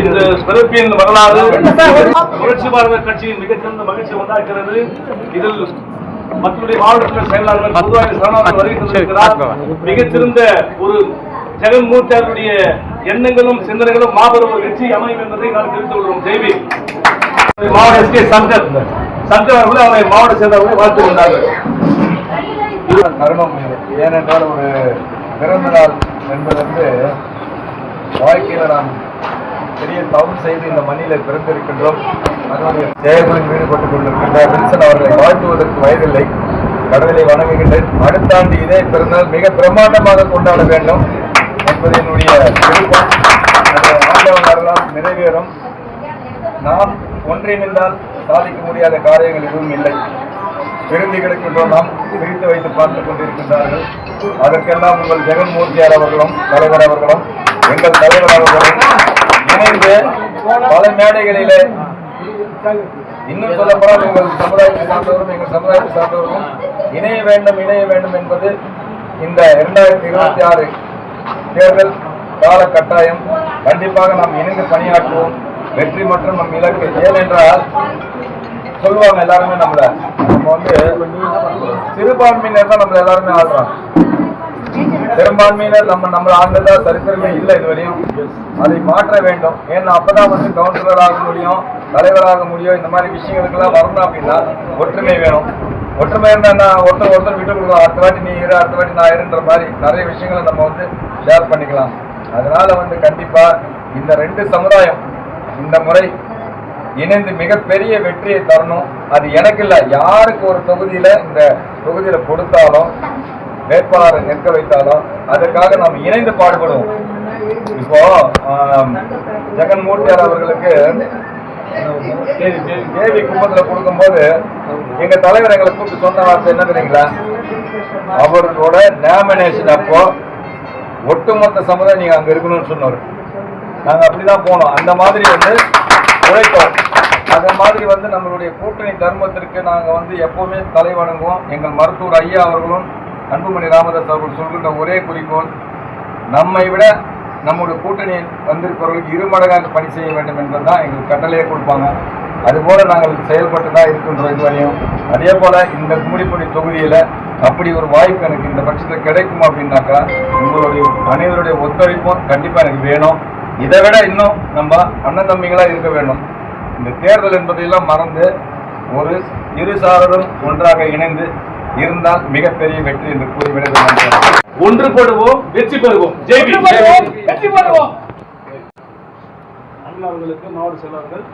இந்த பிறப்பின் வரலாறு புரட்சி பாரத கட்சியின் மிகச்சிறந்த மகிழ்ச்சி உண்டாக்குகிறது. இதில் மக்களுடைய மாவட்ட செயலாளர்கள் மிகச்சிறந்த ஒரு ஜெகன்மூர்த்தி அவருடைய எண்ணங்களும் சிந்தனைகளும் மாபெரும் வெற்றி அமையும் என்பதை நான் தெரிவித்துக் கொள்கிறோம். ஜெய்வி மாவட்ட எஸ்கே சங்கர் அவர்கள் அவரை மாவட்ட செயலாளர்களை வாழ்த்து கொண்டார்கள். தருணம் ஏனென்றால் ஒரு பிறந்த நாள் என்பது வாழ்க்கையில் நாம் பெரிய தவறு செய்து இந்த மண்ணில் பிறந்திருக்கின்றோம். அதனுடைய செயல்களில் ஈடுபட்டுக் கொண்டிருக்கின்ற வில்சன் அவர்களை வாழ்த்துவதற்கு வயதில்லை. கடவுளை வணங்குகின்றேன். அடுத்த ஆண்டு இதே பிறந்தால் மிக பிரமாண்டமாக கொண்டாட வேண்டும் என்பது என்னுடைய விருப்பம். ஆண்டவர்களால் நிறைவேறும். நாம் ஒன்றிணைந்தால் சாதிக்க முடியாத காரியங்கள் எதுவும் இல்லை. விருந்தி கிடைக்கின்றோம். நாம் பிரித்து வைத்து பார்த்துக் கொண்டிருக்கின்றார்கள். அதற்கெல்லாம் உங்கள் ஜெகன்மூர்த்தியார் அவர்களும் தலைவர் அவர்களும் எங்கள் தலைவர் அவர்களும் இணைந்து பல மேடைகளிலே இன்னும் சொல்லப்போனால் உங்கள் சமுதாயத்தை சார்ந்தவரும் எங்கள் சமுதாயத்தை சார்ந்தவர்களும் இணைய வேண்டும் என்பது இந்த 2026 தேர்தல் கால கட்டாயம். கண்டிப்பாக நாம் இணைந்து பணியாற்றுவோம். வெற்றி மற்றும் நம் இலக்கு. ஏனென்றால் சொல்லுவாங்க எல்லாருமே நம்ம சிறுபான்மையினர் தான் நம்ம எல்லாருமே ஆடுறோம். பெரும்பான்மையினர் நம்ம ஆண்டதா சரித்திரமே இல்லை இதுவரையும். அதை மாற்ற வேண்டும். ஏன்னா அப்பதான் கவுன்சிலர் ஆக முடியும், தலைவராக முடியும். இந்த மாதிரி விஷயங்களுக்கெல்லாம் வரணும் அப்படின்னா ஒற்றுமை வேணும். ஒற்றுமை இருந்தா ஒருத்தர் விட்டு கொடுக்கலாம். அடுத்த வாட்டி நீ இரு, அடுத்த வாட்டி நான் இருன்ற மாதிரி நிறைய விஷயங்களை நம்ம ஷேர் பண்ணிக்கலாம். அதனால கண்டிப்பா இந்த 2 சமுதாயம் இந்த முறை இணைந்து மிகப்பெரிய வெற்றியை தரணும். அது எனக்கு இல்லை, யாருக்கு ஒரு தொகுதியில இந்த தொகுதியில கொடுத்தாலும் வேட்பாளரை நிற்க வைத்தாலும் அதற்காக நாம் இணைந்து பாடுபடுவோம். இப்போ ஜெகன்மூர்த்தியார் அவர்களுக்கு தேவி கும்பத்தில் கொடுக்கும்போது எங்க தலைவர் எங்களை கூப்பிட்டு சொன்ன வார்த்தை என்ன தெரியுங்களா? அவர்களோட நாமினேஷன் அப்போ ஒட்டுமொத்த சமுதாயம் நீங்க அங்க இருக்கணும்னு சொன்னார். நாங்க அப்படிதான் போனோம். அந்த மாதிரி உழைத்தோம். அந்த மாதிரி நம்மளுடைய கூட்டணி தர்மத்திற்கு நாங்க எப்பவுமே தலை வணங்குவோம். எங்கள் மருத்துவர் ஐயா அவர்களும் அன்புமணி ராமதாஸ் அவர்கள் சொல்கின்ற ஒரே குறிக்கோள், நம்மை விட நம்முடைய கூட்டணியில் வந்திருப்பவர்களுக்கு 2 மடங்காக பணி செய்ய வேண்டும் என்பதுதான் எங்களுக்கு கட்டளையே கொடுப்பாங்க. அதுபோல நாங்கள் செயல்பட்டு தான் இருக்கின்றோம் இதுவரையும். அதே போல இந்த கும்மிடிப்பூண்டி தொகுதியில அப்படி ஒரு வாய்ப்பு எனக்கு இந்த பட்சத்தில் கிடைக்கும் அப்படின்னாக்கா உங்களுடைய அனைவருடைய ஒத்துழைப்பும் கண்டிப்பா எனக்கு வேணும். இதை விட இன்னும் நம்ம அண்ணன் தம்பிகளா இருக்க வேண்டும். இந்த தேர்தல் என்பதையெல்லாம் மறந்து ஒரு இருசாரரும் ஒன்றாக இணைந்து இருந்தால் மிகப்பெரிய வெற்றி என்று கூறிவிட ஒன்றுபடுவோம், வெற்றி பெறுவோம். வெற்றி பெறுவோம். அவர்களுக்கு மாவட்ட செயலாளர்கள்